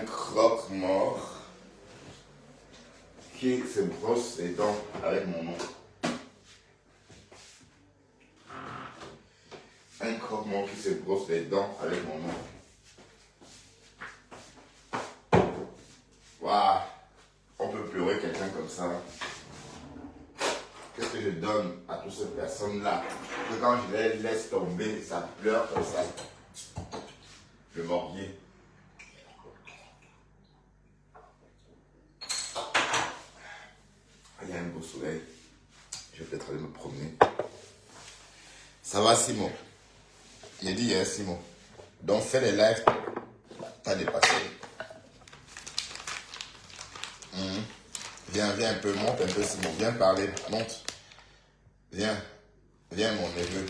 croque-mort qui se brosse les dents avec mon oncle. Un croque-mort qui se brosse les dents avec mon oncle. Waouh! On peut pleurer quelqu'un comme ça. Qu'est-ce que je donne à toutes ces personnes-là? Que quand je les laisse tomber, ça pleure comme ça. Le morbier. Il y a un beau soleil. Je vais peut-être aller me promener. Ça va, Simon? Il a dit, hein, Simon. Donc, fais les lives. T'as dépassé. Viens un peu, monte un peu, Simon. Viens parler, monte. Viens, mon neveu.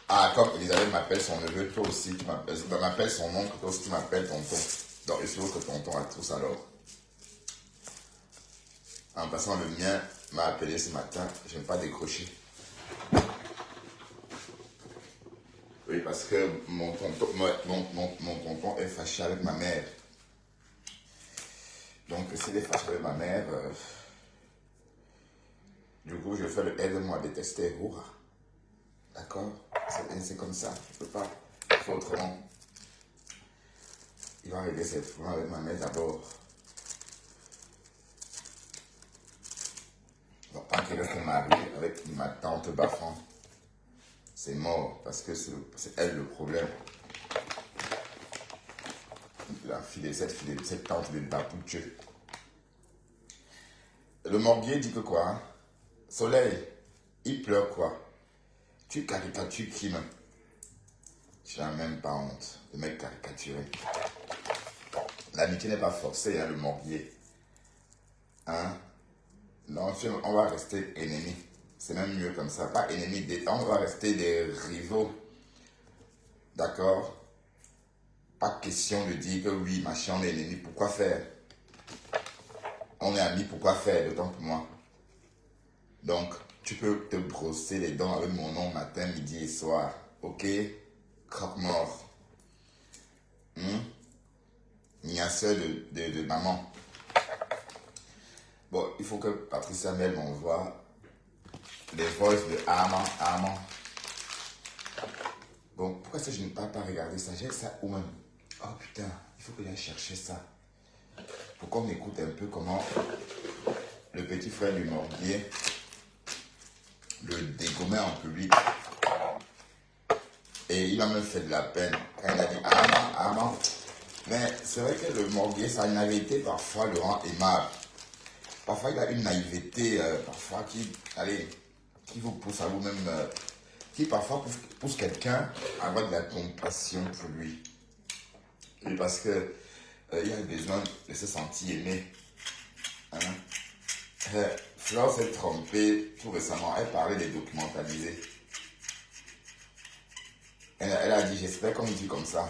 Ah, comme Elisabeth m'appelle son neveu, toi aussi, tu m'appelles son oncle, toi aussi, tu m'appelles tonton. Donc, je suppose que tonton à tous alors. En passant, le mien m'a appelé ce matin, je n'ai pas décroché. Oui, parce que mon tonton est fâché avec ma mère. Donc, s'il est fâché avec ma mère, du coup, je fais le aide-moi à détester. D'accord? C'est comme ça, je ne peux pas faire autrement. Il va régler cette fois avec ma mère d'abord. Donc, tant qu'il reste marié avec ma tante Bafan, c'est mort parce que c'est elle le problème. Cette tante de Bapouche. Le morbier dit que quoi? Hein? Soleil, il pleure quoi? Tu caricatures qui même? Tu n'as même pas honte de mec caricaturé. L'amitié n'est pas forcée, hein, le morbier. Hein? Non, on va rester ennemis. C'est même mieux comme ça. Pas ennemis, on va rester des rivaux. D'accord? Pas question de dire que oui, machin, on est ennemis. Pourquoi faire? On est amis, pourquoi faire? D'autant pour moi. Donc, tu peux te brosser les dents avec mon nom matin, midi et soir. Ok? Croque-mort. Niasseur de maman. Bon, il faut que Patricia Mel m'envoie les voices de Armand. Bon, pourquoi est-ce que je n'ai pas regardé ça? J'ai ça où même? Oh putain, il faut que j'aille chercher ça. Pour qu'on écoute un peu comment le petit frère du morbier le dégommait en public. Et il m'a même fait de la peine. Quand il a dit Armand. Mais c'est vrai que le morbier, sa naïveté parfois le rend aimable. Parfois il a une naïveté, parfois qui vous pousse à vous-même, qui parfois pousse quelqu'un à avoir de la compassion pour lui. Et parce que il a besoin de se sentir aimé. Hein? Flore s'est trompée tout récemment. Elle parlait des documentalisés. Elle a dit, j'espère qu'on me dit comme ça.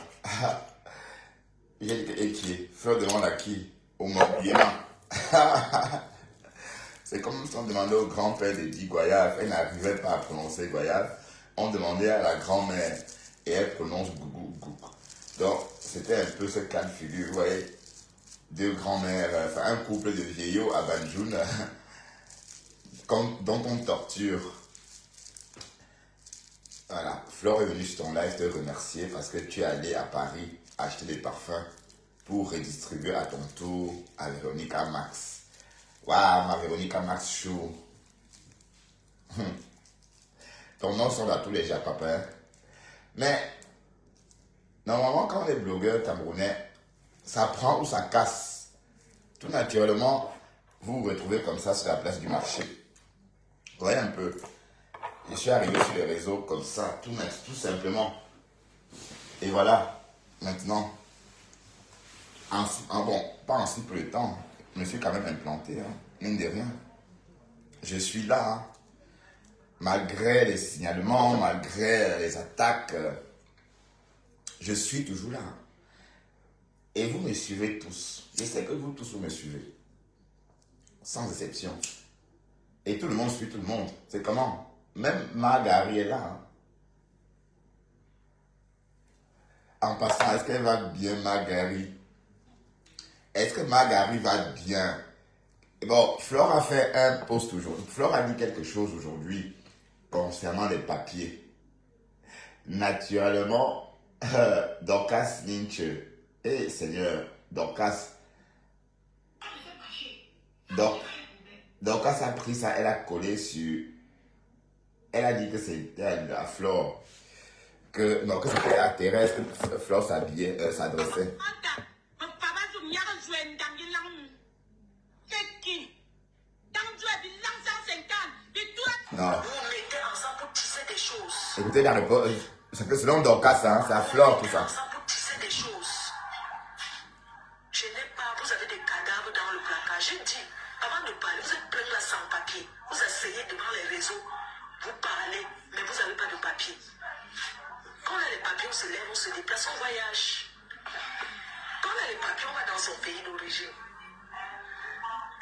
J'ai dit, et qui est? Fleur demande à qui? Au morbier. C'est comme si on demandait au grand-père de dire Goyave. Elle n'arrivait pas à prononcer Goyave. On demandait à la grand-mère et elle prononce Gougou. Donc, c'était un peu ce cas de figure. Vous voyez, deux grand-mères, enfin un couple de vieillots à Banjoun, dont on torture. Voilà, Flore est venue sur ton live te remercier parce que tu es allé à Paris acheter des parfums pour redistribuer à ton tour à Véronica Max. Waouh, ma Véronica Max chou. Ton nom sont dans tous les japapins. Mais, normalement, quand on est blogueur camerounais, ça prend ou ça casse. Tout naturellement, vous vous retrouvez comme ça sur la place du marché. Vous voyez un peu. Je suis arrivé sur les réseaux comme ça, tout simplement. Et voilà, maintenant, pas en si peu de temps, je me suis quand même implanté, hein, mine de rien. Je suis là, hein, malgré les signalements, malgré les attaques, je suis toujours là. Et vous me suivez tous. Je sais que vous tous, vous me suivez. Sans exception. Et tout le monde suit tout le monde. C'est comment? Même Margari est là. Hein. En passant, est-ce qu'elle va bien, Marguerite? Est-ce que Marguerite va bien? Bon, Flore a fait un post aujourd'hui. Flore a dit quelque chose aujourd'hui concernant les papiers. Naturellement, Dorcas Lynch, Seigneur, Doc- Dorcas a pris ça, elle a collé sur. Elle a dit que c'était à Flore. Non, que c'était à Thérèse que Flore s'adressait. Non. Vous mettez ensemble pour tisser des choses. Écoutez la réponse. C'est que selon Dorcas, hein, c'est à Flore tout ça. Ensemble pour tisser des choses. Je n'ai pas, vous avez des cadavres dans le placard. J'ai dit, avant de parler, vous êtes plein là sans papier. Vous asseyez devant les réseaux, vous parlez, mais vous n'avez pas de papier. Quand on a les papiers, on se lève, on se déplace, on voyage. Quand on a les papiers, on va dans son pays d'origine.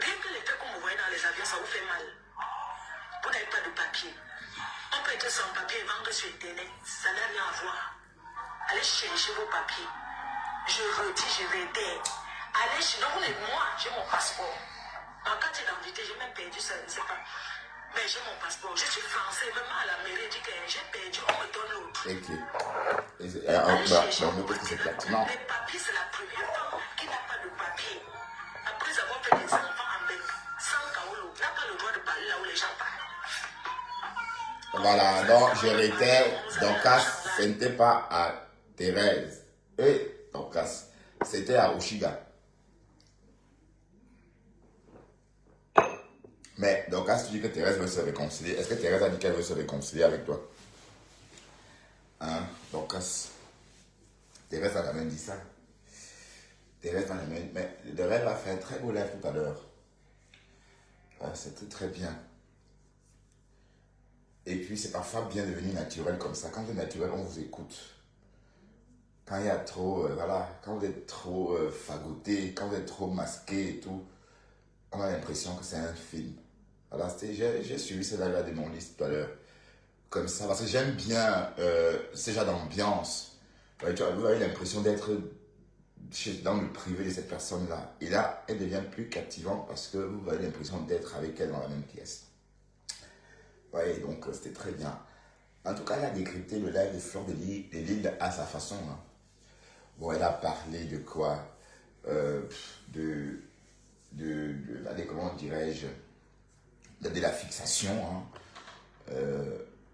Rien que les faits qu'on vous voyez dans les avions, ça vous fait mal. Vous n'avez pas de papier. On peut être sans papier et vendre sur Internet. Ça n'a rien à voir. Allez chercher vos papiers. Je redis, je réitère. Allez chez nous. Moi, j'ai mon passeport. Ma carte d'identité, j'ai même perdu ça, je ne sais pas. Mais j'ai mon passeport. Je suis français. Même à la mairie, dit que j'ai perdu. On me donne l'autre. Ok. Allez chercher Non, vos c'est papiers. pertinent. Les papiers, c'est la première femme qui n'a pas de papier. Après avoir fait des enfants en bec, sans kaolo, n'a pas le droit de parler là où les gens parlent. Voilà, donc je réitère, Dorcas, ce n'était pas à Thérèse. Et Dorcas, c'était à Oshiga. Mais Dorcas, tu dis que Thérèse veut se réconcilier. Est-ce que Thérèse a dit qu'elle veut se réconcilier avec toi? Hein, Dorcas? Thérèse a jamais dit ça. Thérèse n'a jamais dit. Mais Thérèse a fait un très beau live tout à l'heure. C'était très bien. Et puis, c'est parfois bien devenu naturel comme ça. Quand c'est naturel, on vous écoute. Quand il y a trop, voilà, quand vous êtes trop fagoté, quand vous êtes trop masqué et tout, on a l'impression que c'est un film. Voilà, j'ai suivi cela de mon liste tout à l'heure. Comme ça, parce que j'aime bien ce genre d'ambiance. Ouais, vous avez l'impression d'être dans le privé de cette personne-là. Et là, elle devient plus captivante parce que vous avez l'impression d'être avec elle dans la même pièce. Oui, donc c'était très bien. En tout cas, elle a décrypté le live de Flore de Lille à sa façon. Hein. Bon, elle a parlé de quoi allez, comment dirais-je, de la fixation hein,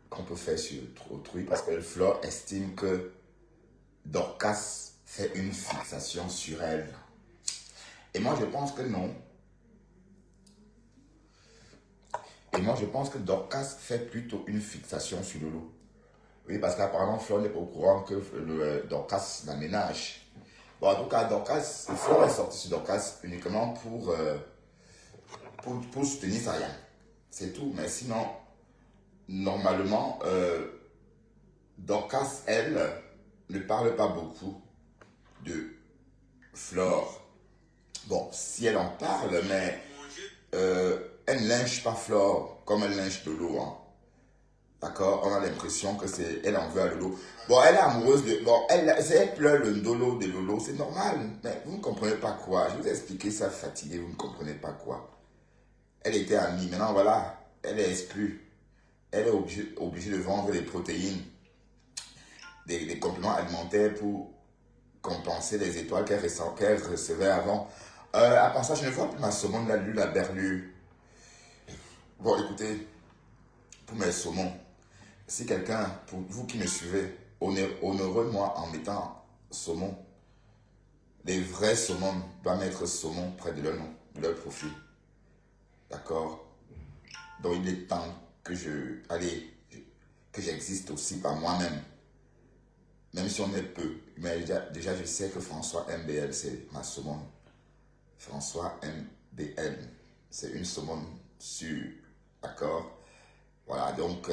qu'on peut faire sur autrui, parce que Flore estime que Dorcas fait une fixation sur elle. Et moi, je pense que non. Et moi, je pense que Dorcas fait plutôt une fixation sur Lolo. Oui, parce qu'apparemment, Flore n'est pas au courant que Dorcas l'aménage. Bon, en tout cas, Dorcas, Flore est sorti sur Dorcas uniquement pour soutenir Saya. C'est tout. Mais sinon, normalement, Dorcas, elle, ne parle pas beaucoup de Flore. Bon, si elle en parle, mais elle ne lynche pas Flore comme elle lynche Lolo. Hein. D'accord? On a l'impression que c'est elle en veut à Lolo. Bon, elle est amoureuse de... Bon, elle pleure le Lolo de Lolo, c'est normal. Mais vous ne comprenez pas quoi. Je vous ai expliqué ça fatigué, vous ne comprenez pas quoi. Elle était amie, maintenant voilà, elle est exclue. Elle est obligée de vendre des protéines, des compléments alimentaires pour compenser les étoiles qu'elle recevait avant. À part ça, je ne vois plus ma saumon, la berlue. Bon, écoutez, pour mes saumons, si quelqu'un, pour vous qui me suivez, honorez-moi en mettant saumon. Les vrais saumons doivent mettre saumon près de leur nom, de leur profil. D'accord? Donc il est temps que j'existe aussi par moi-même. Même si on est peu. Mais déjà je sais que François MBL, c'est ma saumon. François MBL, c'est une saumon sûre. D'accord? Voilà, donc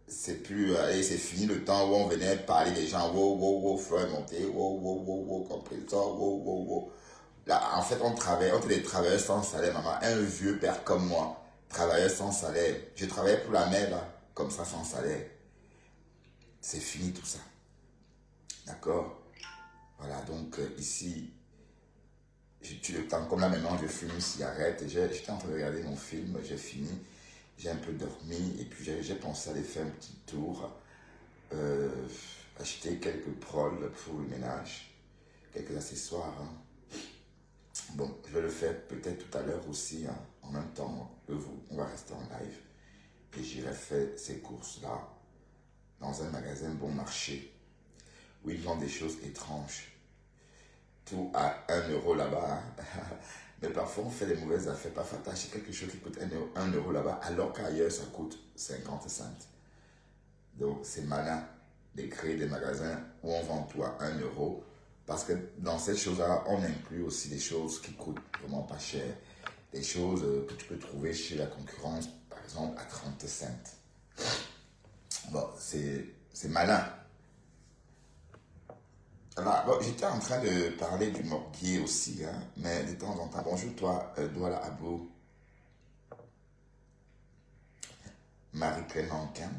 c'est plus, allez, c'est fini le temps où on venait parler des gens, wow, Flore est monté, wow, compris ça, wow. Là, en fait, on était des travailleurs sans salaire, maman. Un vieux père comme moi, travailleur sans salaire. Je travaillais pour la mère, là, comme ça, sans salaire. C'est fini tout ça. D'accord? Voilà, donc ici, j'ai tué le temps. Comme là maintenant, je fume une cigarette. J'étais en train de regarder mon film, j'ai fini. J'ai un peu dormi et puis j'ai pensé aller faire un petit tour. euh, Acheter quelques proles pour le ménage. Quelques accessoires. Hein. Bon, je vais le faire peut-être tout à l'heure aussi. Hein, en même temps que vous. On va rester en live. Et j'irai faire ces courses-là dans un magasin bon marché où ils vendent des choses étranges. Tout à 1 € là-bas. Hein. Mais parfois, on fait des mauvaises affaires. Parfois, tu achètes quelque chose qui coûte 1 € là-bas, alors qu'ailleurs, ça coûte 50 cents. Donc, c'est malin de créer des magasins où on vend tout à 1 €. Parce que dans ces choses-là, on inclut aussi des choses qui coûtent vraiment pas cher. Des choses que tu peux trouver chez la concurrence, par exemple, à 30 cents. Bon, c'est malin. Alors, bon, j'étais en train de parler du morguier aussi, hein, mais de temps en temps, bonjour toi, Douala Abou, Marie-Claire Nankin.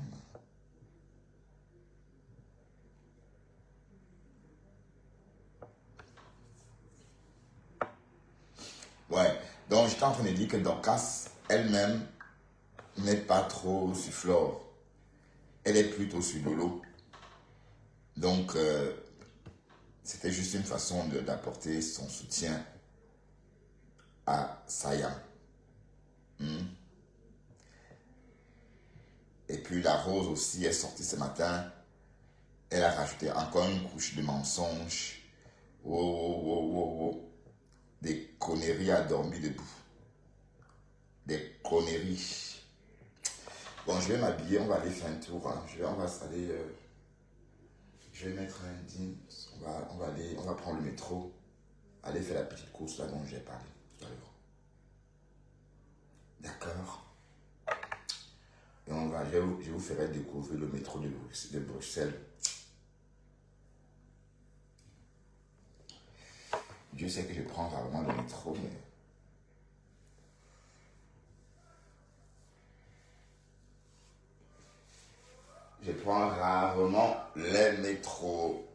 Ouais, donc j'étais en train de dire que Dorcas, elle-même, n'est pas trop sur Flore. Elle est plutôt sur Lolo. Donc, c'était juste une façon d'apporter son soutien à Saya. Et puis la Rose aussi est sortie ce matin. Elle a rajouté encore une couche de mensonges. Oh, oh, oh, oh, oh. Des conneries à dormir debout. Des conneries. Bon, je vais m'habiller, on va aller faire un tour. Hein. On va aller. Je vais mettre un jean. On va prendre le métro. Aller faire la petite course là dont j'ai parlé tout à l'heure. D'accord. Et je vous ferai découvrir le métro de Bruxelles. Dieu sait que je prends rarement le métro, mais je prends rarement les métros.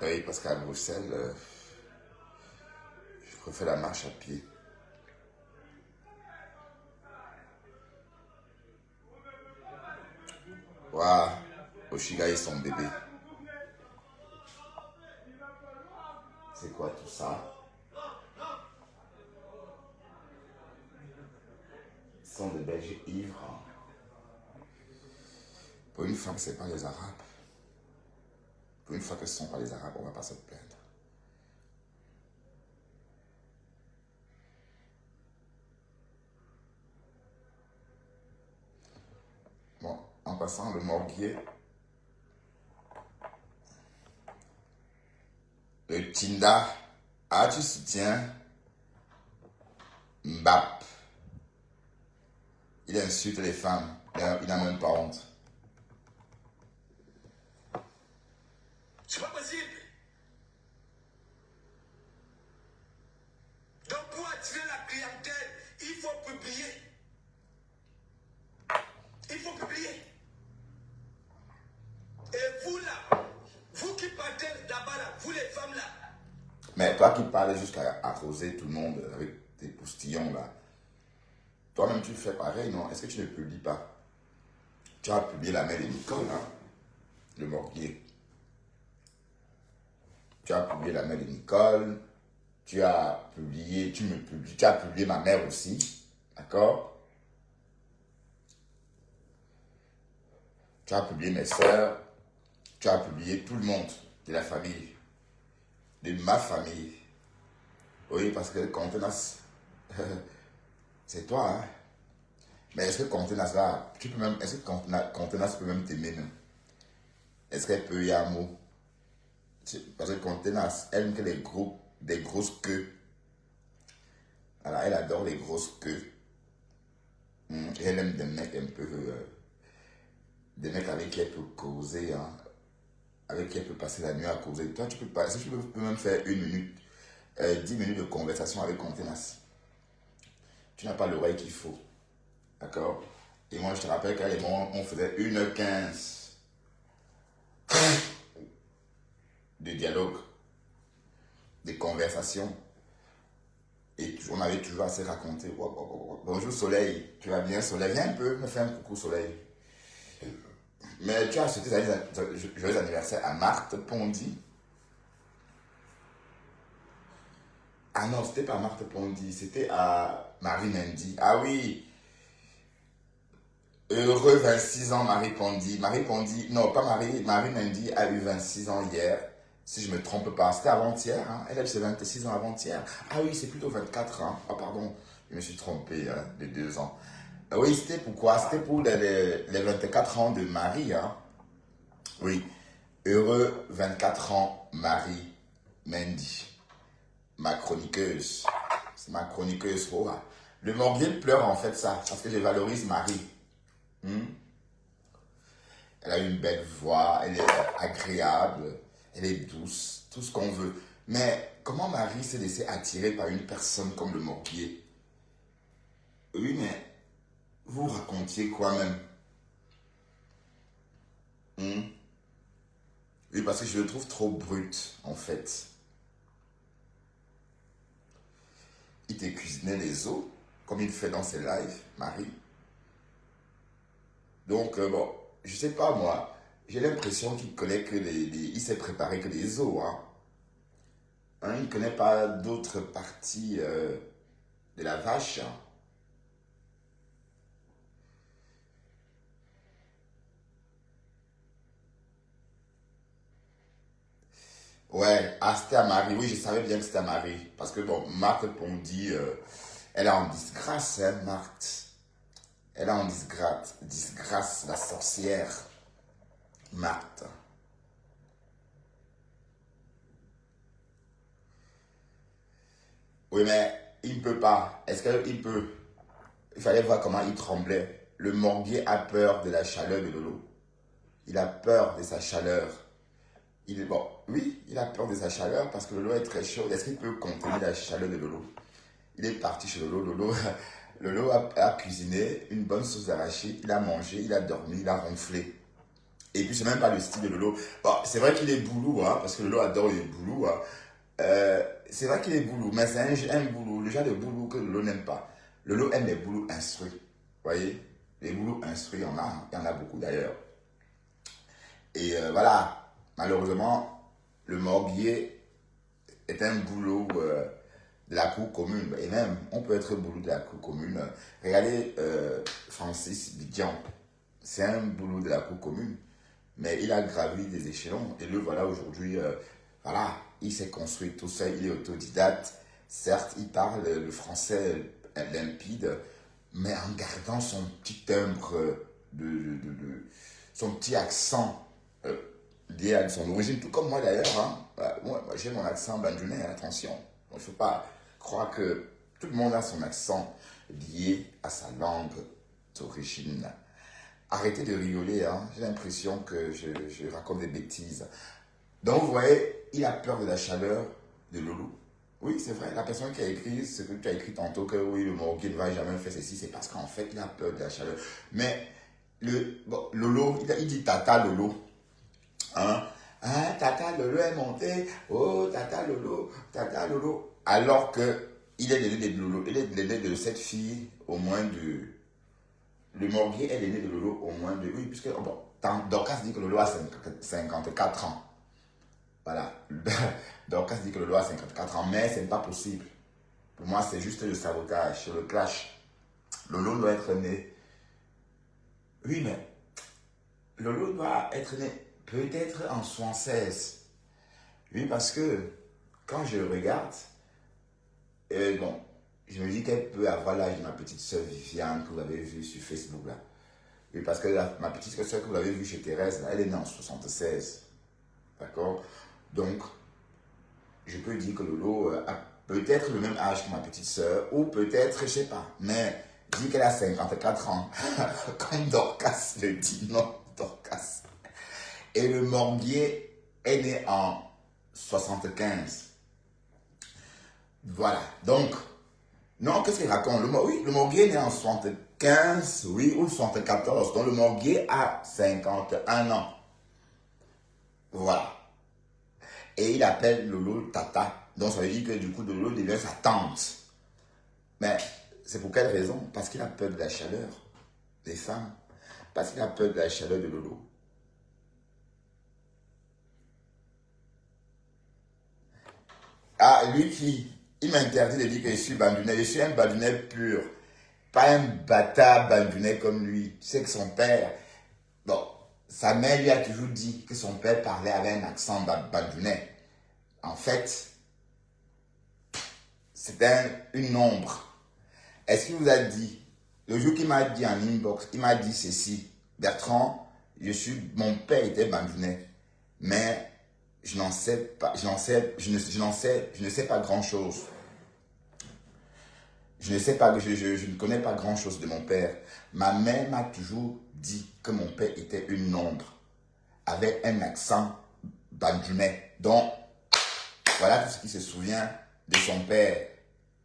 Oui, parce qu'à Bruxelles, je préfère la marche à pied. Waouh, Oshiga et son bébé. C'est quoi tout ça? Ce sont des Belges ivres. Pour une fois que ce n'est pas les Arabes. Pour une fois que ce ne sont pas les Arabes, on ne va pas se plaindre. Bon, en passant, le morguier, le Tinda, tu soutiens Mbap. Il insulte les femmes. Il n'a même pas honte. C'est pas possible. Donc pour attirer la clientèle, il faut publier. Il faut publier. Et vous là, vous qui partez là-bas là, vous les femmes là. Mais toi qui parles jusqu'à arroser tout le monde avec tes postillons là, toi-même tu fais pareil, non? Est-ce que tu ne publies pas? Tu as publié la mère de Nicole, hein? Le morguier. Tu as publié la mère de Nicole. Tu as publié, tu as publié ma mère aussi. D'accord? Tu as publié mes soeurs. Tu as publié tout le monde de la famille. De ma famille. Oui, parce que Contenas, c'est toi, hein? Mais est-ce que Contenas là, tu peux même, est-ce que Contenas peut même t'aimer même? Est-ce qu'elle peut y avoir un mot? Parce que Contenas, elle aime que des grosses queues. Voilà, elle adore les grosses queues. Et elle aime des mecs un peu, des mecs avec qui elle peut causer, hein, avec qui elle peut passer la nuit à causer. Toi, tu peux pas, est-ce que tu peux même faire 1 minute, 10 minutes de conversation avec Contenas? Tu n'as pas l'oreille qu'il faut. D'accord? Et moi, je te rappelle qu'à l'époque, on faisait 1h15. de dialogue, des conversations. Et on avait toujours à se raconter. Bonjour Soleil, tu vas bien Soleil? Viens un peu, me fais un coucou Soleil. Mais tu as souhaité joyeux anniversaire à Marthe Pondy. Ah non, c'était pas Marthe Pondy, c'était à Marie Mendy. Ah oui, heureux 26 ans Marie Pondy. Marie Pondy, non pas Marie, Marie Mendy a eu 26 ans hier. Si je ne me trompe pas, c'était avant-hier. Hein? Elle a eu ses 26 ans avant-hier. Ah oui, c'est plutôt 24 ans. Ah pardon, je me suis trompé hein, de 2 ans. Ah oui, c'était pourquoi? C'était pour les 24 ans de Marie. Hein? Oui, heureux 24 ans Marie Mendy. Ma chroniqueuse. C'est ma chroniqueuse. Oh, le Morbier pleure en fait ça, parce que je valorise Marie. Elle a une belle voix, elle est agréable, elle est douce, tout ce qu'on veut. Mais comment Marie s'est laissée attirer par une personne comme le Morbier? Oui, mais vous racontiez quoi même? Oui, parce que je le trouve trop brut, en fait. Il te cuisinait les os, comme il fait dans ses lives, Marie. Donc, bon, je sais pas moi, j'ai l'impression qu'il connaît que il s'est préparé que les os, hein. Il ne connaît pas d'autres parties de la vache. Hein. Ouais, ah, c'était à Marie. Oui, je savais bien que c'était à Marie. Parce que, bon, Marthe Pondy, elle est en disgrâce, hein, Marthe. Elle est en disgrâce, la sorcière, Marthe. Oui, mais il ne peut pas. Est-ce qu'il peut? Il fallait voir comment il tremblait. Le Morbier a peur de la chaleur de Lolo. Il a peur de sa chaleur. Il est bon. Oui, il a peur de sa chaleur parce que Lolo est très chaud. Est-ce qu'il peut contenir la chaleur de Lolo? Il est parti chez Lolo. Lolo a cuisiné une bonne sauce d'arachide. Il a mangé, il a dormi, il a ronflé. Et puis, c'est même pas le style de Lolo. Bon, c'est vrai qu'il est boulou, hein, parce que Lolo adore les boulous. Hein. C'est vrai qu'il est boulou, mais c'est un boulou, le genre de boulou que Lolo n'aime pas. Lolo aime les boulous instruits. Vous voyez? Les boulous instruits, il y en a beaucoup d'ailleurs. Et voilà, malheureusement, le Morbier est un boulot de la cour commune. Et même, on peut être boulot de la cour commune. Regardez Francis Bidjan, c'est un boulot de la cour commune. Mais il a gravi des échelons. Et le voilà aujourd'hui, voilà, il s'est construit tout seul, il est autodidacte. Certes, il parle le français limpide, mais en gardant son petit timbre, son petit accent lié à son origine, tout comme moi d'ailleurs. Hein. Moi, j'ai mon accent banjounais, attention. Il ne faut pas croire que tout le monde a son accent lié à sa langue d'origine. Arrêtez de rigoler, hein. J'ai l'impression que je raconte des bêtises. Donc, vous voyez, il a peur de la chaleur de Lolo. Oui, c'est vrai, la personne qui a écrit ce que tu as écrit tantôt, que oui, le Morbier ne va jamais faire ceci, c'est parce qu'en fait, il a peur de la chaleur. Mais, Lolo, il dit Tata Lolo. Hein? Ah, Tata Lolo est monté. Oh, Tata Lolo. Alors que, il est l'aîné de Lolo. Il est l'aîné de cette fille, au moins de... Le Morbier est l'aîné de Lolo au moins de... Oui, puisque bon, Dorcas dit que Lolo a 54 ans. Voilà. Dorcas dit que Lolo a 54 ans, mais ce n'est pas possible. Pour moi, c'est juste le sabotage, le clash. Lolo doit être né... Oui, mais Lolo doit être né peut-être en 76. Oui, parce que quand je regarde, bon, je me dis qu'elle peut avoir l'âge de ma petite soeur Viviane que vous avez vue sur Facebook là. Oui, parce que ma petite soeur que vous avez vue chez Thérèse, là, elle est née en 76. D'accord? Donc, je peux dire que Lolo a peut-être le même âge que ma petite soeur, ou peut-être, je ne sais pas, mais dit qu'elle a 54 ans. Comme Dorcas le dit, non, Dorcas. Et le Morbier est né en 75. Voilà. Donc, non, qu'est-ce qu'il raconte? Oui, le Morbier est né en 75, oui, ou 74. Donc, le Morbier a 51 ans. Voilà. Et il appelle Lolo Tata. Donc ça veut dire que du coup, Lolo devient sa tante. Mais c'est pour quelle raison? Parce qu'il a peur de la chaleur des femmes. Parce qu'il a peur de la chaleur de Lolo. Ah, lui qui, il m'interdit de dire que je suis bandunais. Je suis un bandunais pur. Pas un bâtard bandunais comme lui. Tu sais que son père, bon, sa mère lui a toujours dit que son père parlait avec un accent bandunais. En fait, c'était une ombre. Est-ce qu'il vous a dit, le jour qu'il m'a dit en inbox, il m'a dit ceci: Bertrand, mon père était bandunais, mais je n'en sais pas, je ne sais pas grand-chose. Je ne sais pas, je ne connais pas grand-chose de mon père. Ma mère m'a toujours dit que mon père était une ombre, avec un accent bandunais. Donc, voilà tout ce qu'il se souvient de son père.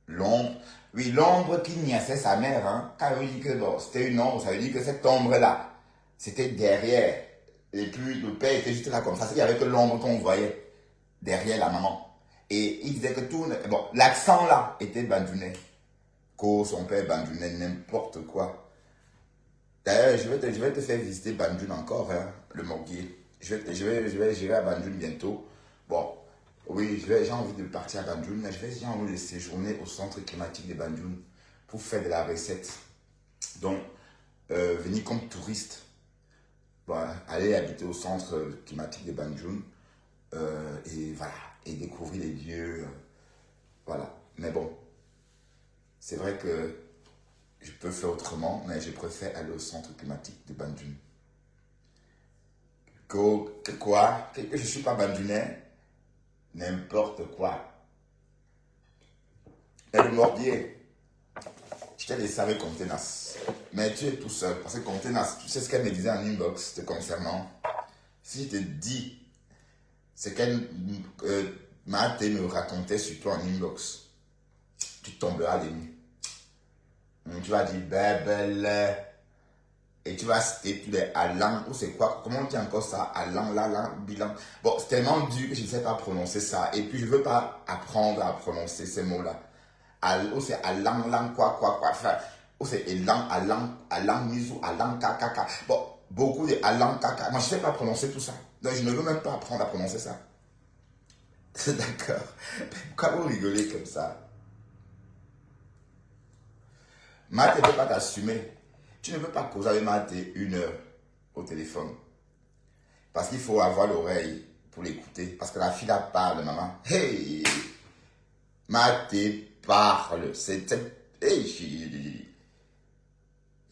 L'ombre, oui, l'ombre qui niaisait sa mère, hein. Quand on dit que bon, c'était une ombre, ça veut dire que cette ombre-là, c'était derrière. Et puis le père était juste là comme ça. Il n'y avait que l'ombre qu'on voyait derrière la maman. Et il disait que tout, bon, l'accent là était bandunais. Que son père bandunais, n'importe quoi. D'ailleurs, je vais te faire visiter Banjul encore, hein, le Morguier. J'irai à Banjul bientôt. Bon, oui, j'ai envie de partir à Banjul, mais j'ai envie de séjourner au centre climatique de Banjul pour faire de la recette. Donc, venir comme touriste, bon, aller habiter au centre climatique de Banjul, et voilà, et découvrir les lieux, voilà. Mais bon, c'est vrai que je peux faire autrement, mais je préfère aller au centre climatique de Banjul. Que je ne suis pas bandunais, n'importe quoi. Mais le Morbier, je t'ai laissé avec Contenas. Mais tu es tout seul. Parce que Contenas, tu sais ce qu'elle me disait en inbox te concernant. Si je te dis ce qu'elle m'a me racontait sur toi en inbox, tu tomberas les nues. Tu vas dire bébé. Et tu vas citer tous les Alan, ou c'est quoi? Comment on dit encore ça? Alan, Lalan, Bilan. Bon, c'est tellement dur que je ne sais pas prononcer ça. Et puis, je ne veux pas apprendre à prononcer ces mots-là. Ou c'est Alan, Lan, quoi. Enfin, ou c'est Elan, Alan, Mizu, Alan, Kaka. Bon, beaucoup de Alan, Kaka. Moi, je ne sais pas prononcer tout ça. Donc, je ne veux même pas apprendre à prononcer ça. D'accord. Pourquoi vous rigolez comme ça? Matt ne peut pas t'assumer. Tu ne peux pas causer avec Matt 1 heure au téléphone. Parce qu'il faut avoir l'oreille pour l'écouter. Parce que la fille là parle, maman. Hey! Matt parle. Hey!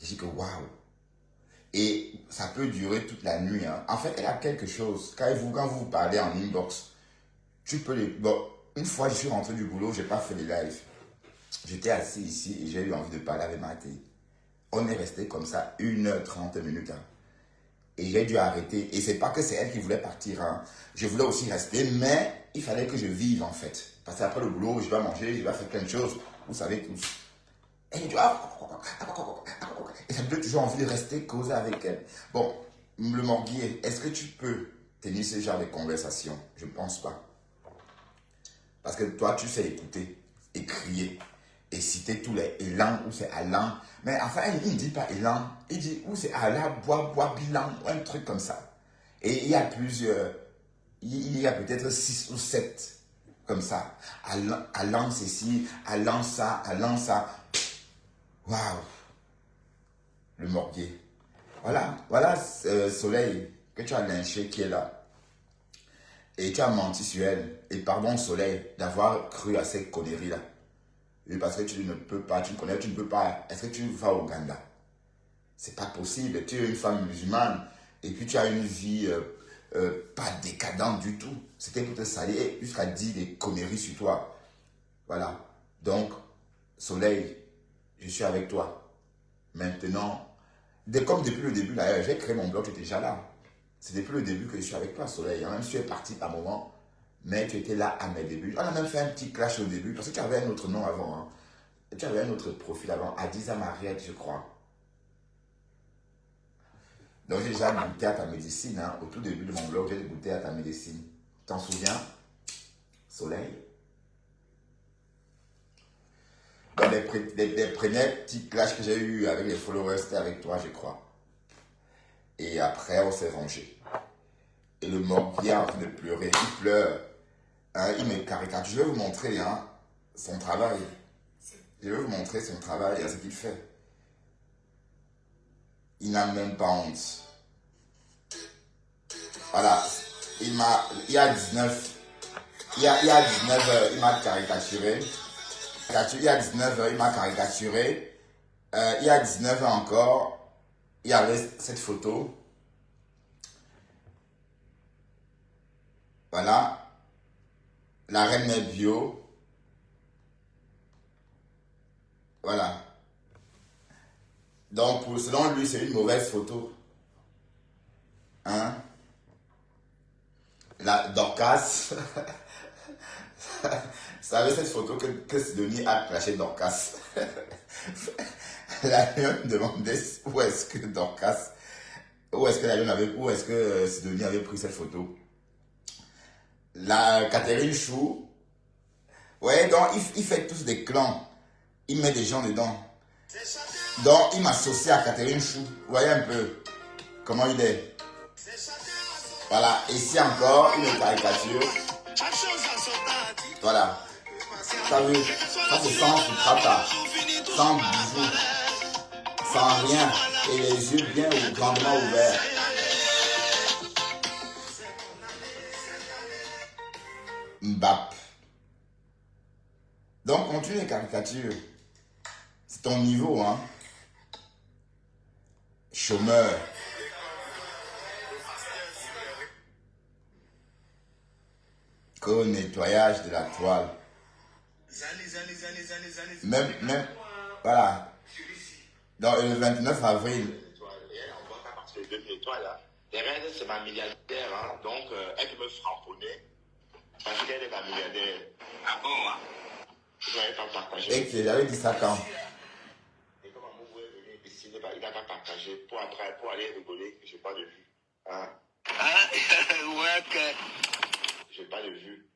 Je dis que waouh! Et ça peut durer toute la nuit. Hein. En fait, elle a quelque chose. Quand vous parlez en inbox, tu peux les. Bon, une fois, je suis rentré du boulot, je n'ai pas fait les lives. J'étais assis ici et j'ai eu envie de parler avec Matt. On est resté comme ça 1h30. Hein. Et j'ai dû arrêter. Et c'est pas que c'est elle qui voulait partir. Hein. Je voulais aussi rester, mais il fallait que je vive en fait. Parce qu'après le boulot, je dois manger, je dois faire plein de choses. Vous savez tous. Et je dis, et ça me donne toujours envie de rester causer avec elle. Bon, le Morguier, est-ce que tu peux tenir ce genre de conversation? Je ne pense pas. Parce que toi, tu sais écouter et crier. Et citer tous les élans ou c'est Alan. Mais enfin, il ne dit pas élan. Il dit ou c'est Ala, bois, bilan, un truc comme ça. Et il y a plusieurs. Il y a peut-être 6 ou 7 comme ça. Alan ceci, Alan ça. Waouh! Le Morguier. Voilà Soleil que tu as lynché qui est là. Et tu as menti sur elle. Et pardon Soleil d'avoir cru à ces conneries-là. Oui, parce que tu ne peux pas, tu ne peux pas. Est-ce que tu vas au Ouganda? C'est pas possible. Tu es une femme musulmane et puis tu as une vie pas décadente du tout. C'était pour te salir jusqu'à dire des conneries sur toi. Voilà. Donc, Soleil, je suis avec toi. Maintenant, comme depuis le début, d'ailleurs, j'ai créé mon blog, tu étais déjà là. C'est depuis le début que je suis avec toi, Soleil. Même si tu es parti par moment, mais tu étais là à mes débuts. On a même fait un petit clash au début, parce que tu avais un autre nom avant. Hein. Tu avais un autre profil avant, Adiza Mariette, je crois. Donc j'ai déjà goûté à ta médecine, hein. Au tout début de mon blog, j'ai goûté à ta médecine. T'en souviens? Soleil. Dans les premiers petits clashs que j'ai eu avec les followers, c'était avec toi, je crois. Et après, on s'est rangé. Et le mort vient en train de pleurer. Il pleure. Hein, il me caricature. Je vais vous montrer hein, son travail. Je vais vous montrer son travail et ce qu'il fait. Il n'a même pas honte. Voilà. Il y a 19 heures, il m'a caricaturé. Il y a 19 heures, il m'a caricaturé. Il y a 19 heures encore, il y avait cette photo. Voilà. La reine est bio. Voilà. Donc, selon lui, c'est une mauvaise photo. Hein? La Dorcas. Vous savez cette photo que Sidonie a clashé Dorcas. La lionne demandait où est-ce que Dorcas, où est-ce que Sidonie avait pris cette photo. La Catherine Chou, ouais, donc il fait tous des clans. Il met des gens dedans. Donc il m'associe à Catherine Chou. Vous voyez un peu comment il est. Voilà, ici encore, une caricature. Voilà. T'as vu? Ça c'est sans sucrata, sans bijoux, sans rien. Et les yeux bien ou grandement ouverts. Mbap. Donc continue les caricatures. C'est ton niveau, hein. Chômeur. Qu'au nettoyage de la toile. Même, voilà. Donc le 29 avril. Parce que deux étoiles, là. Derrière, c'est ma milliardaire, hein. Donc elle peut me framponner. Parce qu'elle est ma milliardaire. Ah bon, hein? Je n'avais pas partagé. Et que j'avais dit ça quand? Et comme Amour est venu dessiner, il n'a pas partagé pour aller rigoler, je n'ai pas de vue. Hein? Ouais, que. Je n'ai pas de vue.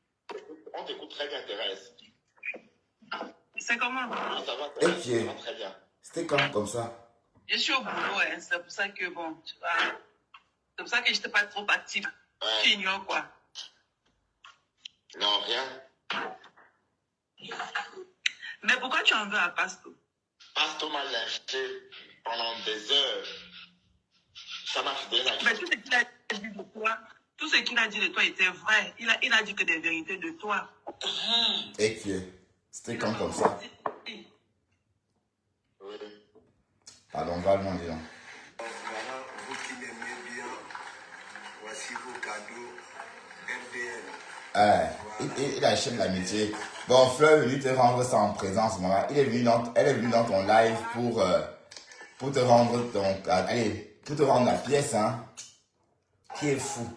On t'écoute très bien, Thérèse. C'est comment? Ça va, Et ça va très bien. c'était comme ça. Je suis au boulot, hein. C'est pour ça que bon, tu vois. C'est pour ça que je n'étais pas trop active. Ouais. Tu ignores quoi? Non, rien. Mais pourquoi tu en veux à Pasto? Pasto m'a lâché pendant des heures. Ça m'a fait des Mais tout ce qu'il a dit de toi, tout ce qu'il a dit de toi était vrai. Il a dit que des vérités de toi. Et que c'était comme ça. Oui. Pardon, va le dire. Voilà, vous qui m'aimez bien, voici vos cadeaux MDL. Il achète l'amitié. Bon, Fleur est venu te rendre ça en présence, moi. Elle est venue dans ton live pour te rendre pour te rendre la pièce, hein. Qui est fou.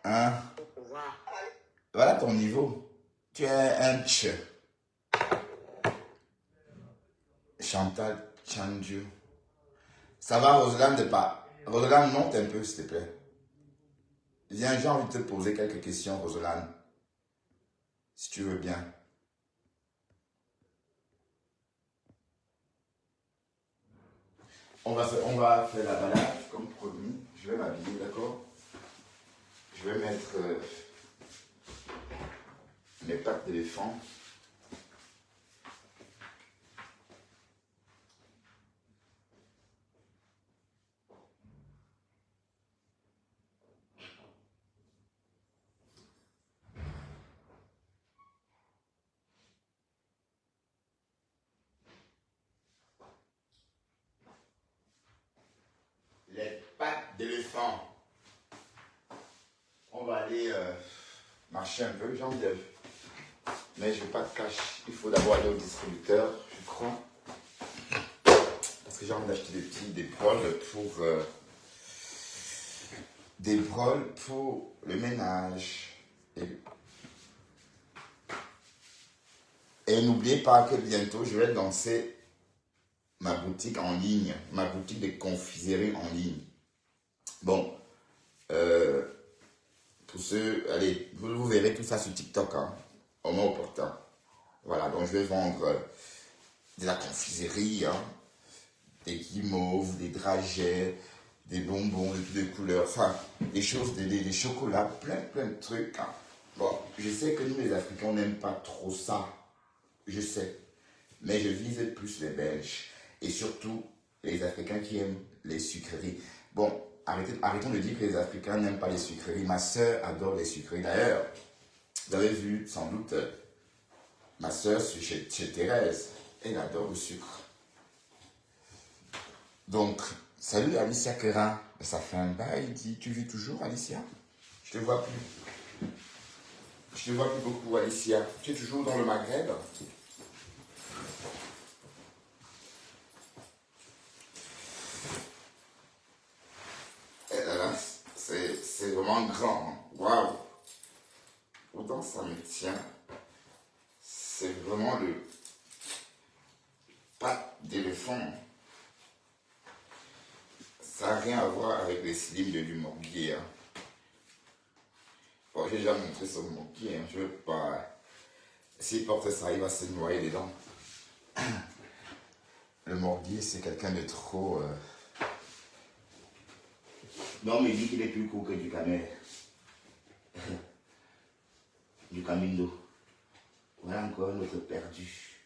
Hein? Voilà ton niveau. Tu es un tch. Chantal Chandiou. Ça va, Roselaine, de pas. Roselaine, monte un peu, s'il te plaît. Viens, j'ai envie de te poser quelques questions, Roselaine. Si tu veux bien. On va faire la balade, comme promis. Je vais m'habiller, d'accord? Je vais mettre mes pattes d'éléphant. Les pattes d'éléphant. On va aller marcher un peu, j'ai envie de... Mais je n'ai pas de cash. Il faut d'abord aller au distributeur, je crois. Parce que j'ai envie d'acheter des broles pour le ménage. Et n'oubliez pas que bientôt, je vais lancer ma boutique en ligne, ma boutique de confiserie en ligne. Bon, pour ceux, allez, vous verrez tout ça sur TikTok, hein, au moins opportun. Voilà, donc je vais vendre de la confiserie, hein, des guimauves, des dragées, des bonbons de toutes les couleurs, enfin, des choses, des chocolats, plein de trucs. Hein. Bon, je sais que nous les Africains, on n'aime pas trop ça, je sais, mais je vise plus les Belges et surtout les Africains qui aiment les sucreries. Bon, arrêtons de dire que les Africains n'aiment pas les sucreries. Ma soeur adore les sucreries. D'ailleurs, vous avez vu sans doute ma soeur chez Thérèse, elle adore le sucre. Donc, salut Alicia Kerin. Ça fait un bail, il dit, tu vis toujours Alicia? Je te vois plus. Je te vois plus beaucoup Alicia. Tu es toujours dans le Maghreb? Et là, c'est vraiment grand. Hein. Waouh! Autant ça me tient. C'est vraiment le patte d'éléphant. Ça n'a rien à voir avec les slims de Dumorguier. Hein. Bon, j'ai déjà montré son morguier. Hein. Je veux pas. S'il porte ça, il va se noyer dedans. Le morguier, c'est quelqu'un de trop. Non, mais il dit qu'il est plus court que du camel. Du camino. Voilà encore un autre perdu.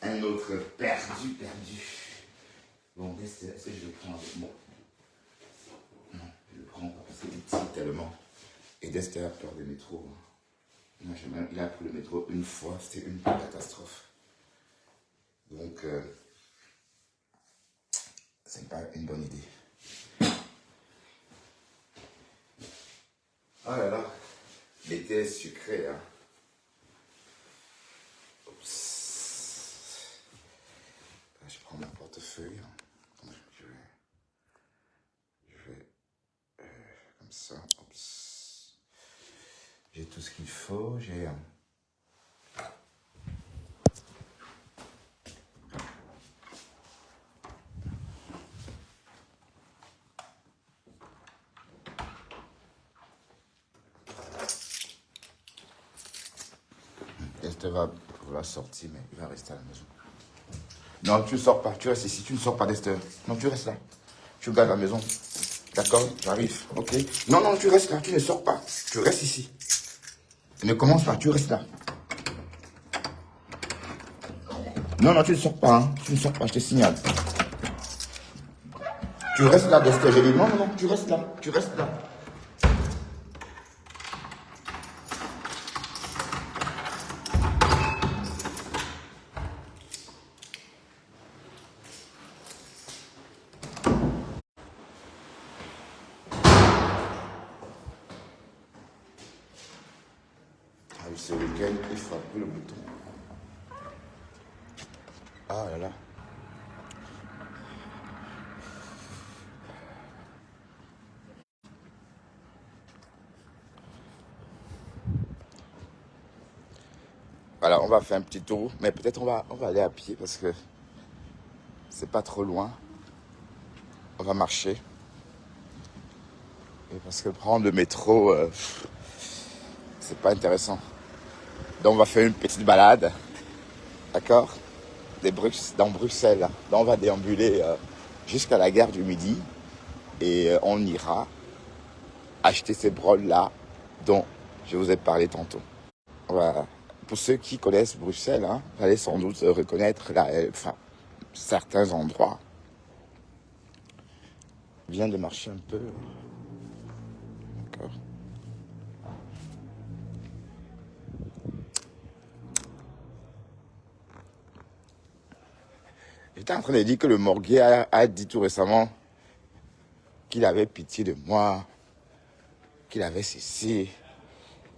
Un autre perdu. Bon, est-ce que je le prends avec moi? Non, je le prends pas parce qu'il est petit tellement. Et Dester a peur des métros. Moi, il a pris le métro une fois, c'était une catastrophe. Donc, c'est pas une bonne idée. Oh là là, l'été est sucré, hein. Oups. Je prends mon portefeuille. Je vais comme ça. Oups. J'ai tout ce qu'il faut. J'ai Esther va sortir, mais il va rester à la maison. Non, tu ne sors pas. Tu restes ici. Tu ne sors pas d'Esther. Non, tu restes là. Tu gardes la maison. D'accord? J'arrive. Ok? Non, tu restes là. Tu ne sors pas. Tu restes ici. Ne commence pas. Tu restes là. Non, tu ne sors pas. Hein. Tu ne sors pas. Je te signale. Tu restes là, Esther. J'ai dit non, tu restes là. Tu restes là. Ce week-end, il faut appuyer le bouton. Ah là là. Voilà, on va faire un petit tour, mais peut-être on va aller à pied parce que c'est pas trop loin. On va marcher. Et parce que prendre le métro, c'est pas intéressant. Donc on va faire une petite balade, d'accord, dans Bruxelles. Donc on va déambuler jusqu'à la gare du Midi et on ira acheter ces broles-là dont je vous ai parlé tantôt. Voilà. Pour ceux qui connaissent Bruxelles, hein, vous allez sans doute reconnaître certains endroits. Je viens de marcher un peu. D'accord. J'étais en train de dire que le morguier a dit tout récemment qu'il avait pitié de moi, qu'il avait cessé.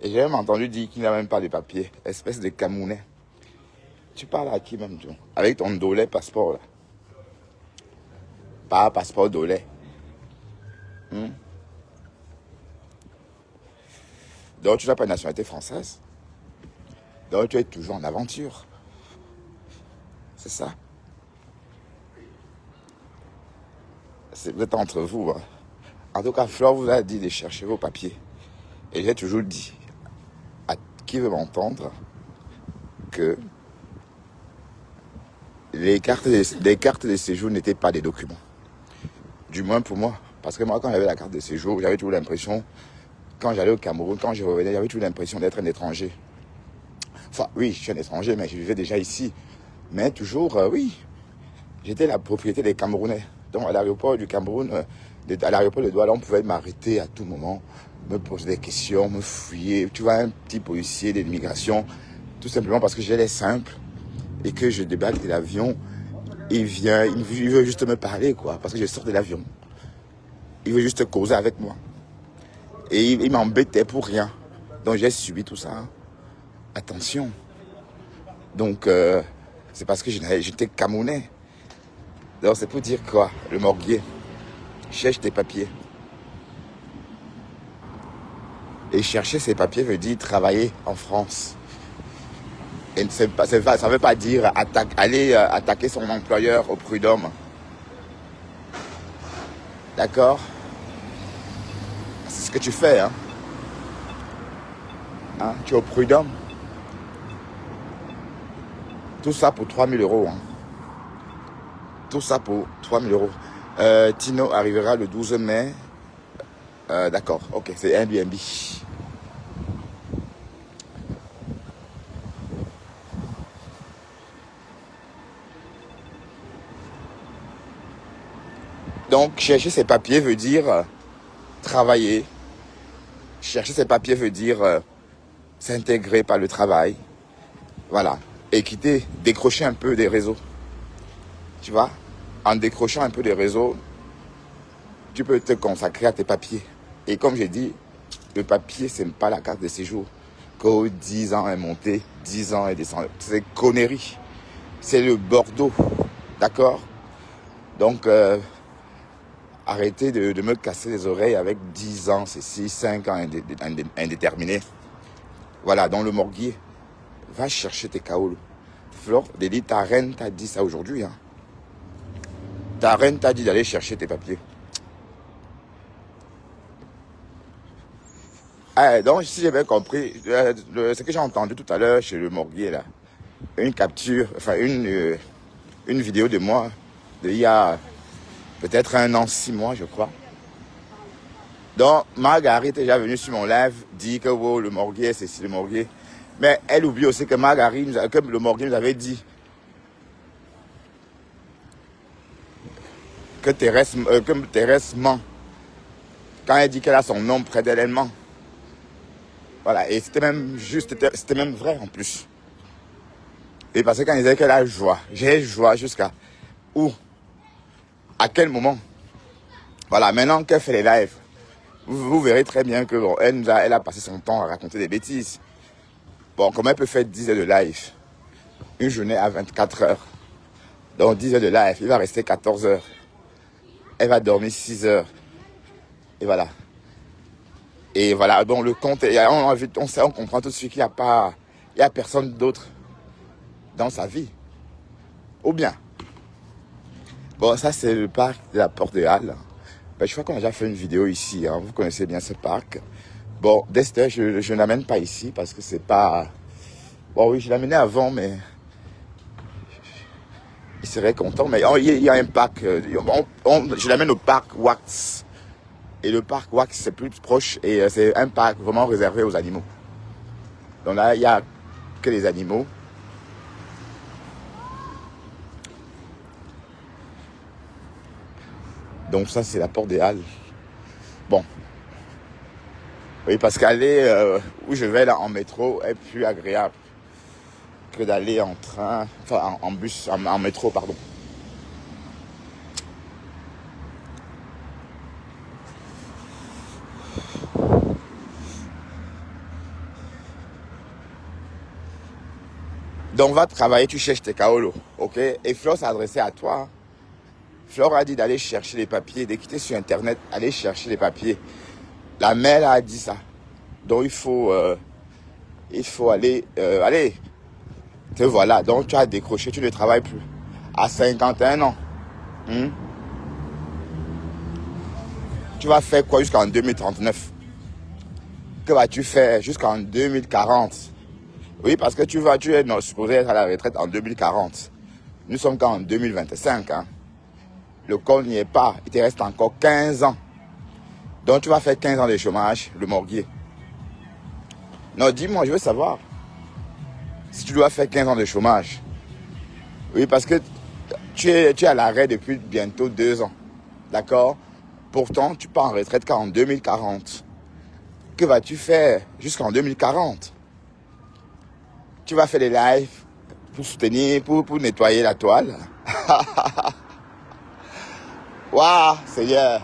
Et j'ai même entendu dire qu'il n'a même pas de papier, espèce de Camerounais. Tu parles à qui même, toi? Avec ton dolé passeport, là. Pas passeport dolé. Donc tu n'as pas de nationalité française? Donc tu es toujours en aventure. C'est ça. Vous êtes entre vous. Hein. En tout cas, Flore vous a dit de chercher vos papiers. Et j'ai toujours dit à qui veut m'entendre que les cartes de séjour n'étaient pas des documents. Du moins pour moi. Parce que moi, quand j'avais la carte de séjour, j'avais toujours l'impression, quand j'allais au Cameroun, quand je revenais, j'avais toujours l'impression d'être un étranger. Enfin, oui, je suis un étranger, mais je vivais déjà ici. Mais toujours, oui, j'étais la propriété des Camerounais. Donc à l'aéroport du Cameroun, à l'aéroport de Douala, on pouvait m'arrêter à tout moment, me poser des questions, me fouiller. Tu vois, un petit policier de l'immigration, tout simplement parce que j'ai l'air simple et que je débarque de l'avion, il vient, il veut juste me parler, quoi, parce que je sors de l'avion. Il veut juste causer avec moi. Et il m'embêtait pour rien. Donc j'ai subi tout ça. Attention. Donc, c'est parce que j'étais Camerounais. Donc c'est pour dire quoi, le morguier. Cherche tes papiers. Et chercher ses papiers veut dire travailler en France. Et ça ne veut pas dire aller attaquer son employeur au prud'homme. D'accord? C'est ce que tu fais, hein? Tu es au prud'homme. Tout ça pour 3 000 €. Hein. Tout ça pour 3 000 €. Tino arrivera le 12 mai. D'accord, ok, c'est Airbnb. Donc, chercher ses papiers veut dire travailler. Chercher ses papiers veut dire s'intégrer par le travail. Voilà. Et quitter, décrocher un peu des réseaux. Tu vois? En décrochant un peu des réseaux, tu peux te consacrer à tes papiers. Et comme j'ai dit, le papier, c'est pas la carte de séjour. Que 10 ans est monté, 10 ans est descendu. C'est connerie. C'est le Bordeaux. D'accord? Donc, arrêtez de me casser les oreilles avec 10 ans, c'est 6, 5 ans indéterminés. Voilà, dans le morguier. Va chercher tes kaolos. Flore, ta reine t'a dit ça aujourd'hui. Hein. Ta reine t'a dit d'aller chercher tes papiers. Donc, si j'ai bien compris, ce que j'ai entendu tout à l'heure chez le morguier, là, une capture, enfin une vidéo de moi, il y a peut-être 1 an, 6 mois, je crois. Donc, Marguerite est déjà venue sur mon live, dit que oh, le morguier, c'est le morguier. Mais elle oublie aussi que que le morguier nous avait dit que Thérèse ment. Quand elle dit qu'elle a son nom près d'elle, elle ment. Voilà, et c'était même juste, c'était même vrai en plus. Et parce que quand elle disait qu'elle a joie, j'ai joie jusqu'à où? À quel moment? Voilà, maintenant qu'elle fait les lives, vous verrez très bien que bon, elle a passé son temps à raconter des bêtises. Bon, comment elle peut faire 10 heures de live? Une journée à 24 heures. Donc 10 heures de live, il va rester 14 heures. Elle va dormir 6 heures. Et voilà. Et voilà, donc le compte, on comprend tout de suite qu'il n'y a personne d'autre dans sa vie. Ou bien. Bon, ça c'est le parc de la Porte de Halle. Ben, je crois qu'on a déjà fait une vidéo ici. Hein. Vous connaissez bien ce parc. Bon, Dexter, je ne l'amène pas ici parce que c'est pas... Bon oui, je l'amenais avant, mais... Il serait content. Mais il y a un parc... je l'amène au parc Wax. Et le parc Wax, c'est plus proche. Et c'est un parc vraiment réservé aux animaux. Donc là, il n'y a que les animaux. Donc ça, c'est la Porte des Halles. Bon. Oui, parce qu'aller où je vais là en métro est plus agréable que d'aller en train, enfin en bus, en métro, pardon. Donc va travailler, tu cherches tes kaolos, ok? Et Flore s'est adressée à toi. Flore a dit d'aller chercher les papiers, de quitter sur internet, aller chercher les papiers. La mère a dit ça. Donc il faut il faut aller, allez, te voilà, donc tu as décroché, tu ne travailles plus. À 51 ans, hmm, tu vas faire quoi jusqu'en 2039? Que vas-tu faire jusqu'en 2040? Oui, parce que tu es supposé être à la retraite en 2040. Nous sommes qu'en 2025. Hein. Le compte n'y est pas. Il te reste encore 15 ans. Donc tu vas faire 15 ans de chômage, le morguier. Non, dis-moi, je veux savoir. Si tu dois faire 15 ans de chômage. Oui, parce que tu es à l'arrêt depuis bientôt 2 ans. D'accord? Pourtant, tu pars en retraite qu'en 2040. Que vas-tu faire jusqu'en 2040? Tu vas faire des lives pour soutenir, pour nettoyer la toile. Waouh, Seigneur.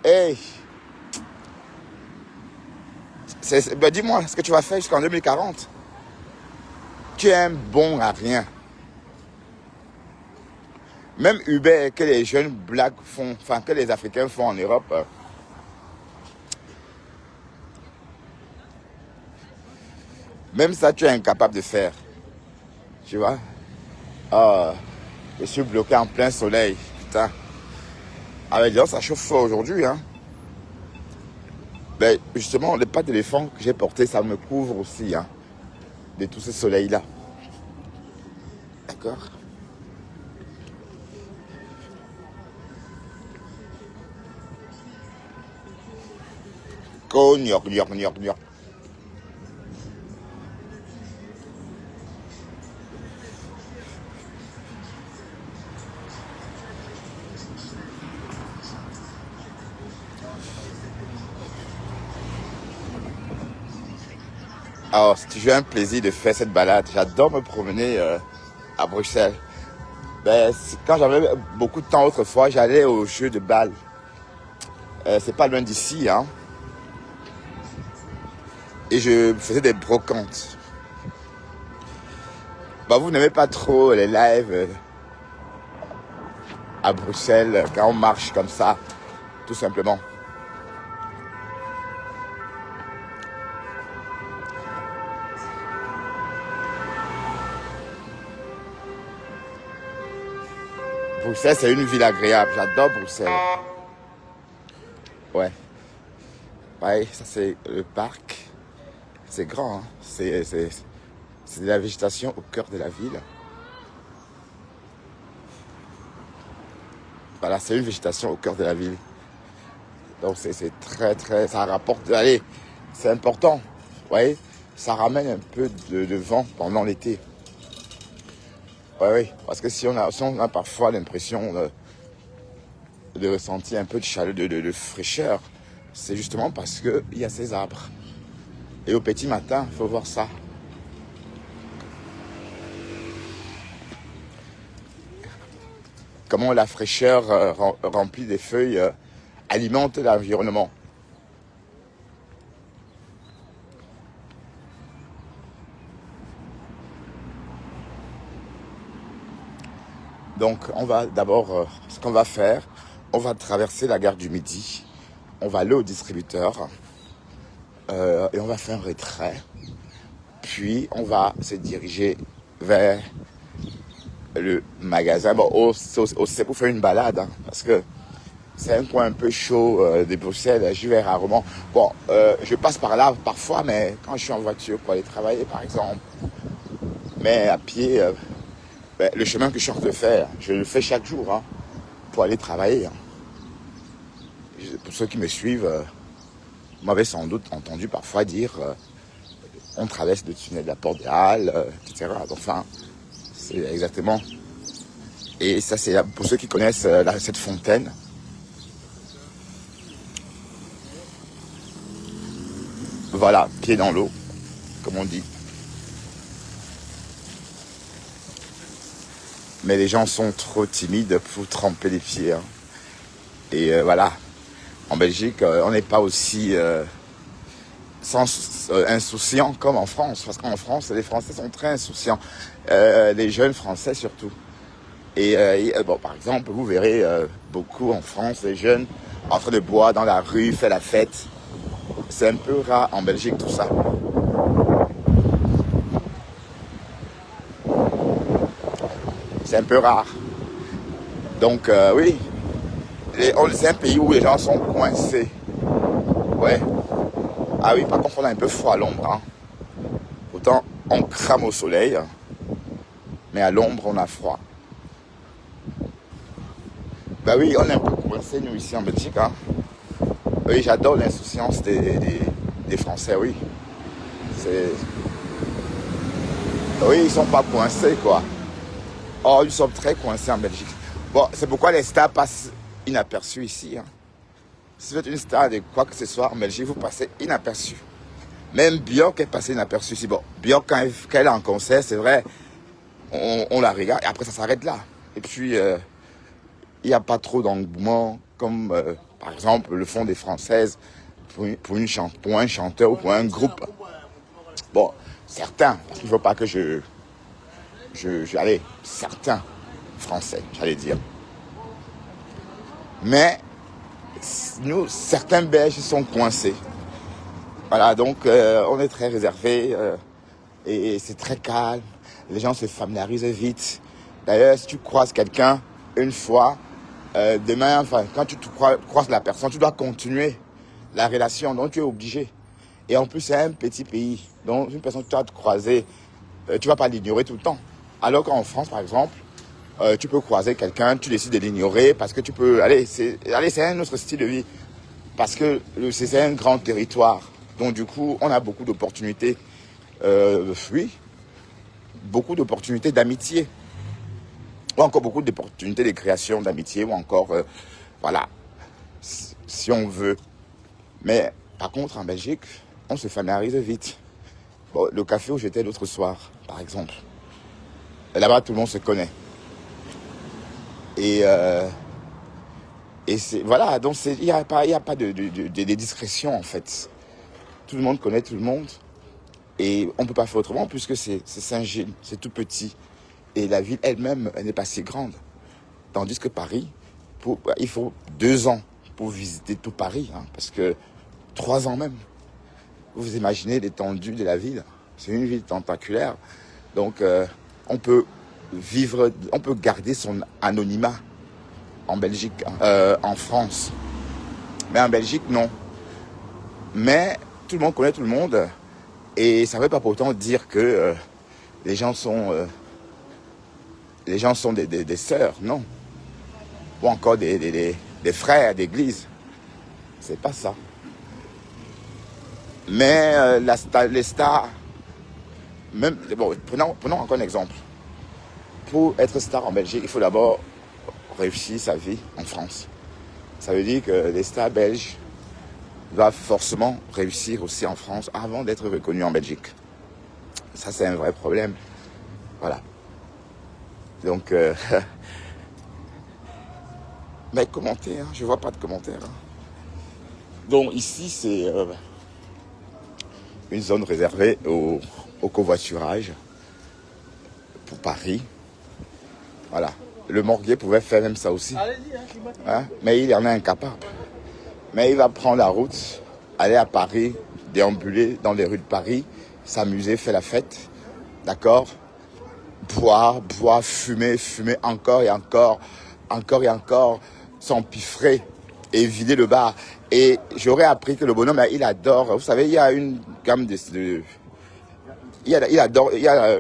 Hey. Ben dis-moi, ce que tu vas faire jusqu'en 2040. Tu es un bon à rien. Même Uber que les jeunes blacks font, enfin que les Africains font en Europe, même ça tu es incapable de faire. Tu vois? Ah, je suis bloqué en plein soleil. Putain. Ah mais disons, ça chauffe fort aujourd'hui, hein. Ben justement, le pas d'éléphant que j'ai porté, ça me couvre aussi, hein, de tout ce soleil-là. D'accord? Cognoc. Alors, si j'ai un plaisir de faire cette balade, j'adore me promener à Bruxelles. Ben, quand j'avais beaucoup de temps autrefois, j'allais au jeu de balle. C'est pas loin d'ici, hein. Et je faisais des brocantes. Bah, vous n'aimez pas trop les lives à Bruxelles quand on marche comme ça, tout simplement. Bruxelles, c'est une ville agréable. J'adore Bruxelles. Ouais. Ouais, ça c'est le parc. C'est grand, hein. C'est de la végétation au cœur de la ville. Voilà, c'est une végétation au cœur de la ville. Donc c'est très, ça rapporte, allez, c'est important. Vous voyez, ça ramène un peu de vent pendant l'été. Oui, parce que si on a parfois l'impression de ressentir un peu de chaleur, de fraîcheur, c'est justement parce qu'il y a ces arbres. Et au petit matin, il faut voir ça. Comment la fraîcheur remplie des feuilles alimente l'environnement. Donc, on va d'abord, ce qu'on va faire, on va traverser la gare du Midi, on va aller au distributeur et on va faire un retrait. Puis, on va se diriger vers le magasin. Bon, c'est pour faire une balade, hein, parce que c'est un coin un peu chaud de Bruxelles. Je vais rarement. Bon, je passe par là parfois, mais quand je suis en voiture pour aller travailler, par exemple. Mais à pied, ben, le chemin que je suis en train de faire, je le fais chaque jour, hein, pour aller travailler. Hein. Pour ceux qui me suivent, vous m'avez sans doute entendu parfois dire on traverse le tunnel de la Porte des Halles, etc. Enfin, c'est exactement. Et ça, c'est pour ceux qui connaissent cette fontaine. Voilà, pied dans l'eau, comme on dit. Mais les gens sont trop timides pour tremper les pieds. Hein. Et voilà, en Belgique, on n'est pas aussi insouciants comme en France. Parce qu'en France, les Français sont très insouciants. Les jeunes Français surtout. Et bon, par exemple, vous verrez beaucoup en France, les jeunes en train de boire dans la rue, faire la fête. C'est un peu rare en Belgique tout ça. C'est un peu rare. Donc, oui. C'est un pays où les gens sont coincés. Ouais. Ah oui, par contre, on a un peu froid à l'ombre. Hein. Pourtant, on crame au soleil. Mais à l'ombre, on a froid. Bah oui, on est un peu coincés, nous, ici en Belgique. Hein. Oui, j'adore l'insouciance des Français, oui. Oui, ils sont pas coincés, quoi. Oh, ils sont très coincés en Belgique. Bon, c'est pourquoi les stars passent inaperçus ici. Hein. Si vous êtes une star de quoi que ce soit en Belgique, vous passez inaperçu. Même Björk est passée inaperçue ici. Bon, Björk, quand elle est en concert, c'est vrai, on la regarde et après ça s'arrête là. Et puis, il n'y a pas trop d'engouement comme, par exemple, le font des Françaises pour un chanteur ou pour un groupe. Bon, certains, parce qu'il ne faut pas que allez, certains Français, j'allais dire. Mais nous, certains Belges sont coincés. Voilà, donc on est très réservés et c'est très calme. Les gens se familiarisent vite. D'ailleurs, si tu croises quelqu'un une fois, demain, enfin, quand tu croises la personne, tu dois continuer la relation, donc tu es obligé. Et en plus, c'est un petit pays, donc une personne que tu as croisée, tu ne vas pas l'ignorer tout le temps. Alors qu'en France, par exemple, tu peux croiser quelqu'un, tu décides de l'ignorer parce que tu peux... Allez, c'est un autre style de vie. Parce que c'est un grand territoire. Donc du coup, on a beaucoup d'opportunités. Oui, beaucoup d'opportunités d'amitié. Ou encore beaucoup d'opportunités de création d'amitié. Ou encore, voilà, si on veut. Mais par contre, en Belgique, on se familiarise vite. Bon, le café où j'étais l'autre soir, par exemple. Là-bas, tout le monde se connaît. Et c'est, voilà, donc il n'y a pas de discrétion en fait. Tout le monde connaît tout le monde. Et on ne peut pas faire autrement puisque c'est Saint-Gilles, c'est tout petit. Et la ville elle-même, elle n'est pas si grande. Tandis que Paris, il faut 2 ans pour visiter tout Paris. Hein, parce que 3 ans même. Vous imaginez l'étendue de la ville. C'est une ville tentaculaire. Donc on peut garder son anonymat en Belgique, en France. Mais en Belgique, non. Mais tout le monde connaît tout le monde. Et ça ne veut pas pour autant dire que les gens sont des sœurs, non. Ou encore des frères d'église. C'est pas ça. Mais les stars, même, bon, prenons encore un exemple. Pour être star en Belgique, il faut d'abord réussir sa vie en France. Ça veut dire que les stars belges doivent forcément réussir aussi en France avant d'être reconnus en Belgique. Ça, c'est un vrai problème. Voilà. Donc, mais commentez, hein, je vois pas de commentaires. Hein. Donc ici, c'est une zone réservée au covoiturage pour Paris. Voilà. Le Morguet pouvait faire même ça aussi. Hein? Mais il en est incapable. Mais il va prendre la route, aller à Paris, déambuler dans les rues de Paris, s'amuser, faire la fête. D'accord? Boire, fumer encore et encore, s'empiffrer et vider le bar. Et j'aurais appris que le bonhomme, il adore. Vous savez, il y a une gamme il adore, il y a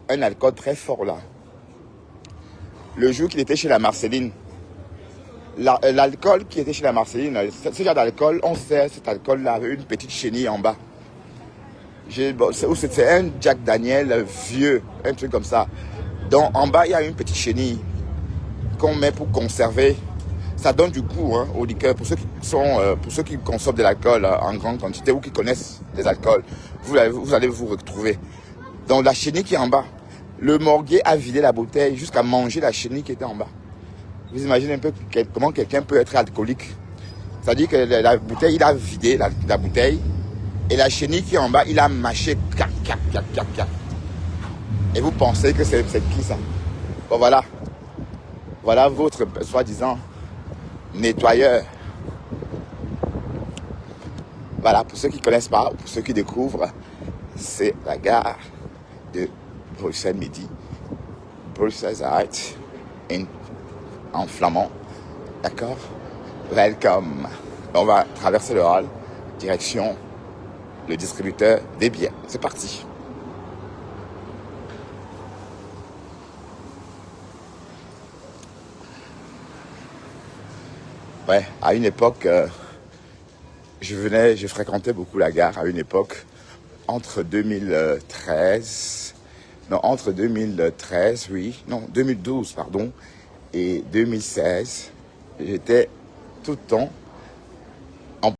un alcool très fort là. Le jour qu'il était chez la Marceline, l'alcool qui était chez la Marceline, ce genre d'alcool, on sert cet alcool-là avec une petite chenille en bas. C'est un Jack Daniel vieux, un truc comme ça. Donc en bas, il y a une petite chenille qu'on met pour conserver. Ça donne du goût hein, au liqueur. Pour ceux qui consomment de l'alcool en grande quantité ou qui connaissent les alcools, vous allez vous retrouver. Donc la chenille qui est en bas. Le Morguet a vidé la bouteille jusqu'à manger la chenille qui était en bas. Vous imaginez un peu comment quelqu'un peut être alcoolique. C'est-à-dire que la bouteille, il a vidé la bouteille. Et la chenille qui est en bas, il a mâché. Et vous pensez que c'est qui ça? Bon voilà. Voilà votre soi-disant nettoyeur. Voilà, pour ceux qui ne connaissent pas, pour ceux qui découvrent, c'est la gare de Bruxelles Midi. Uit en flamand. D'accord? Welcome. On va traverser le hall, direction le distributeur des billets. C'est parti. Ouais, à une époque, je fréquentais beaucoup la gare à une époque, entre 2013, oui, 2012, pardon, et 2016. J'étais tout le temps